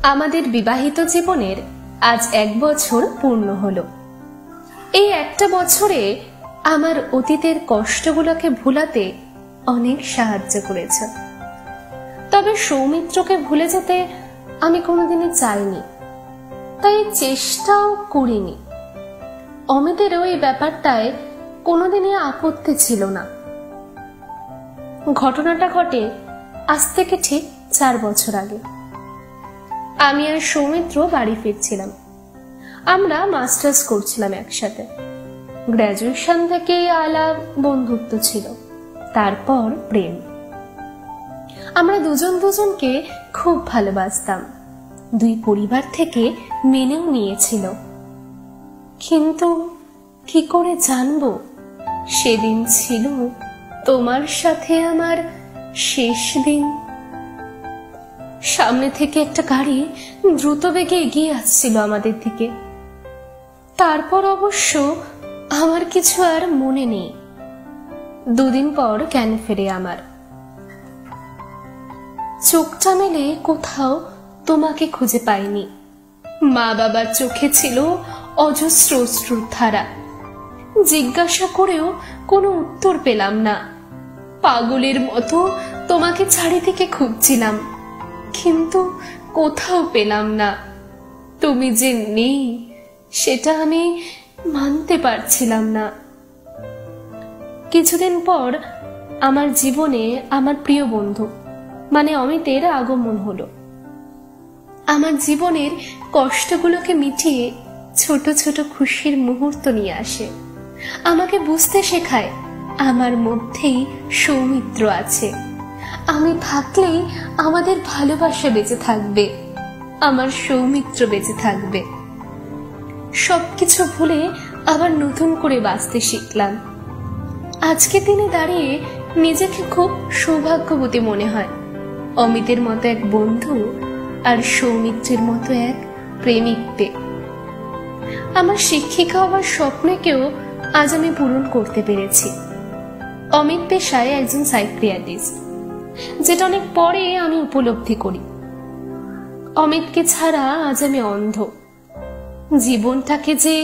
আমাদের বিবাহিত জীবনের আজ 1 বছর পূর্ণ হলো। এই একটা বছরে আমার অতীতের কষ্টগুলোকে ভুলাতে অনেক সাহায্য করেছে। তবে সৌমিত্রকে ভুলে যেতে আমি কোনোদিনই চাইনি, তাই চেষ্টাও করিনি। অমিতেরও এই ব্যাপারটায় কোনোদিনই আপত্তি ছিল না। ঘটনাটা ঘটে আজ থেকে ঠিক 4 বছর আগে। আমি আর সৌমিত্র বাড়ি ফিরছিলাম। আমরা মাস্টার্স করছিলাম একসাথে। গ্র্যাজুয়েশন থেকে আলাপ বন্ধুত্ব ছিল, তারপর প্রেম। আমরা দুজন দুজনকে খুব ভালোবাসতাম। 2 পরিবার থেকে মেনেও নিয়েছিল। কিন্তু কি করে জানবো সেদিন ছিল তোমার সাথে আমার শেষ দিন। সামনে থেকে একটা গাড়ি দ্রুত বেগে এগিয়ে আসছিল আমাদের দিকে। তারপর অবশ্য আমার কিছু আর মনে নেই। 2 দিন পর জ্ঞান ফেরে আমার। চোখটা মেলে কোথাও তোমাকে খুঁজে পাইনি। মা বাবার চোখে ছিল অজস্র অশ্রুর ধারা। জিজ্ঞাসা করেও কোনো উত্তর পেলাম না। পাগলের মতো তোমাকে চারিদিকে খুঁজছিলাম, কিন্তু কোথাও পেলাম না। তুমি যে নেই সেটা আমি মানতে পারছিলাম না। কিছুদিন পর আমার জীবনে আমার প্রিয় বন্ধু মানে অমিতের আগমন হলো। আমার জীবনের কষ্টগুলোকে মিটিয়ে ছোট ছোট খুশির মুহূর্ত নিয়ে আসে। আমাকে বুঝতে শেখায় আমার মধ্যেই সৌমিত্র আছে। আমি থাকলেই আমাদের ভালোবাসা বেঁচে থাকবে, আমার সৌমিত্র বেঁচে থাকবে। সবকিছু ভুলে আবার নতুন করে বাঁচতে শিখলাম। আজকে দিনে দাঁড়িয়ে নিজেকে খুব সৌভাগ্যবতী মনে হয়। অমিতের মতো এক বন্ধু আর সৌমিত্রের মতো এক প্রেমিক পেয়ে। আমার শিক্ষিকা হওয়ার স্বপ্নকেও আজ আমি পূরণ করতে পেরেছি। অমিত পেশায় একজন সাইকিয়াট্রিস্ট, যেটা অনেক পরে আমি উপলব্ধি করি। অমিতকে ছাড়া আজ আমি অন্ধ। জীবনটাকে যে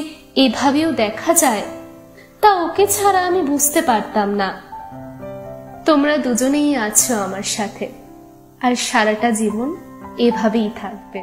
এভাবেও দেখা যায় তা ওকে ছাড়া আমি বুঝতে পারতাম না। তোমরা দুজনেই আছো আমার সাথে, আর সারাটা জীবন এভাবেই থাকবে।